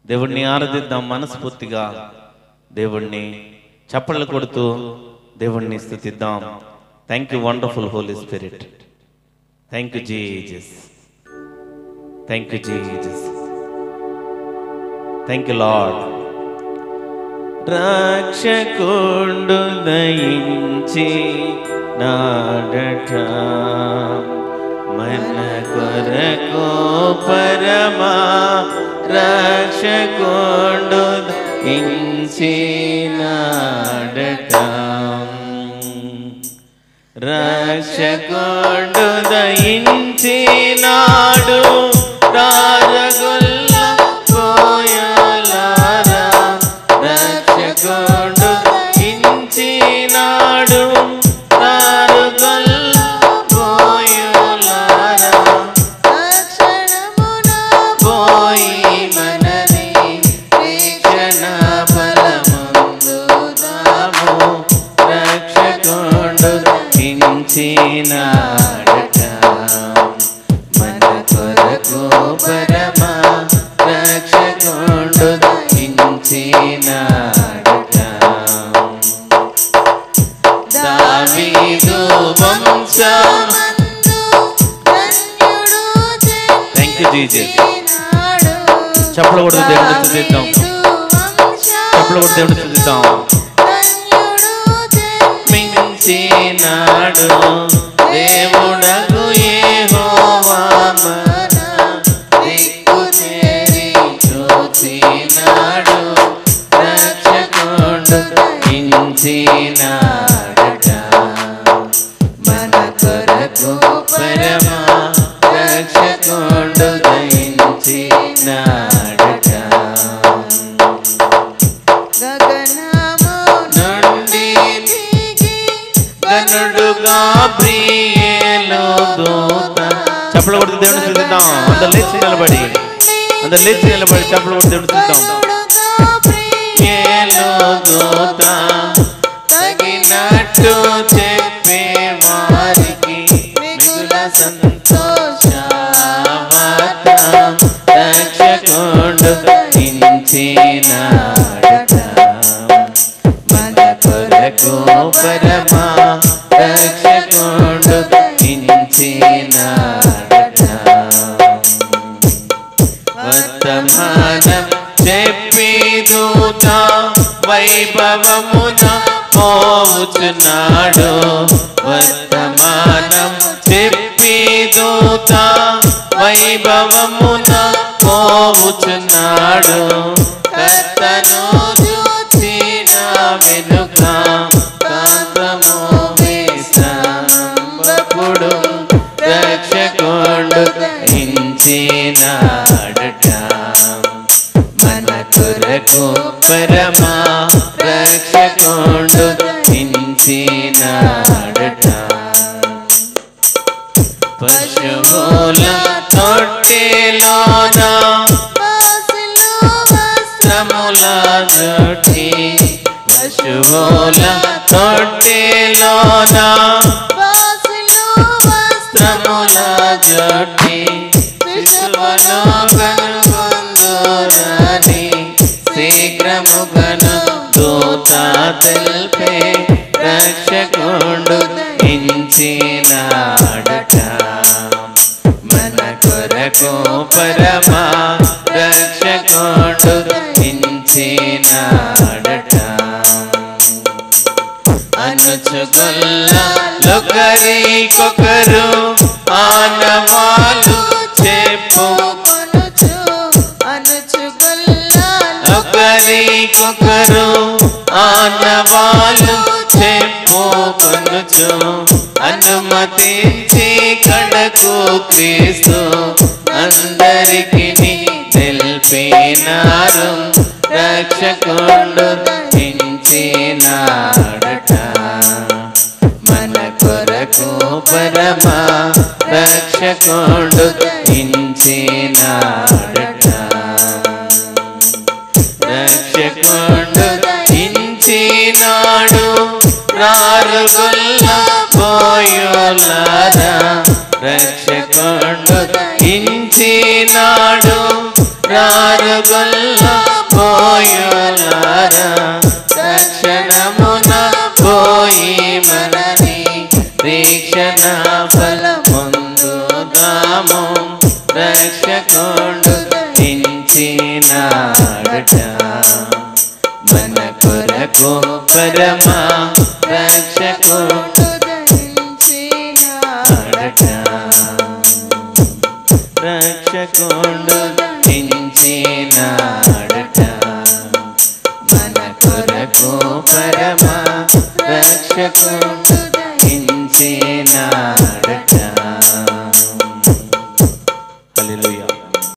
దేవుణ్ణి ఆరాధిద్దాం మనస్ఫూర్తిగా. దేవుణ్ణి చప్పట్లు కొడుతూ దేవుణ్ణి స్తుతిద్దాం. Thank you wonderful holy spirit. Thank you Jesus. Thank you Jesus. Thank you lord. రక్షకుండు దయించి నాడట మన కొరకు పరమా రక్షకుండు దయించి నాడట రక్షకుండు దయించి నాడు రాజగొల్ల పోయాలారా రక్షకుండు దయించి నాడు రాజగొల్ల పోయాలారా రక్షణమున పోయి మనని రక్షణ బలమందు దాము రక్షకుండు దయించి నాడట మన కొరకు పరమా రక్షకుండు దయించి నాడట దావీదు వంశమందు ధన్యుడు థాంక్ యూ జీసస్. చప్పట్లు కొడుతూ దేవుని స్తుతిద్దాం. చప్పట్లు కొడుతూ దేవుని స్తుతిద్దాం. మించినాడు దేవుడగు యెహోవా మన దిక్కు చేరి చూచినాడు రక్షకుండు దయించినాడట మన కొరకు పరమా రక్షకుండు దయించినాడట గగనము నుండి గనుడుగా ప్రియేలు దూత చప్పట్లు కొడుతూ దేవుని స్తుతిద్దాం. అందరూ లేచి నిలబడి చప్పట్లు కొడుతూ దేవుని స్తుతిద్దాం. ప్రియేలు దూత తగినట్టు చెప్పే వారికి మిగుల సంతోషవార్త రక్షకుండు దయించినాడట మన కొరకు పరమా రక్షకుండు దయించినాడట వర్తమానం చెప్పి దూత వైభవమున పోవుచున్నాడు వర్తమానం చెప్పి దూత వైభవమున పోవుచున్నాడు కర్తను చూచిన వెనుక కాంతము వేసంబపుడు రక్షకుండు దయించినాడట మన కొరకు పరమా రక్షకుండు దయించినాడట పశువుల తొట్టెలోన వస్త్రముల జుట్టి పశువుల తొట్టెలోన వస్త్రముల జుట్టి శిశువును కనుగొందురని శీఘ్రముగను దూత తెల్పే రక్షకుండు దయించినాడట మన కొరకు పరమా రక్షకుండు దయించినాడట అనుచుగొల్ల లొకరికొకరు ఆనవాలు చెప్పుకొనుచు ఒకరికొకరు ఆనవాలు చెప్పుకొనుచు అనుమతించి కడకు క్రీస్తు అందరికి తెలిపినారు రక్షకుండు దయించినాడట మన కొరకు పరమా రక్షకుండు ఇంచినాడట రక్షకుండు ఇంచినాడు రారుగుల్ల పోయులారా రక్షకుండు ఇంచినాడు రారుగుల్ల పోయులారా రక్షణమున పోయి మనని వీక్షణ ఫలముందుదాము రక్షకుండు ఇంచినాడట మన కొరకు పరమా రక్షకుండు ఇంచినాడట రక్షకుండు ఇంచినాడట మన కొరకు పరమా రక్షకుండు ఇంచినాడట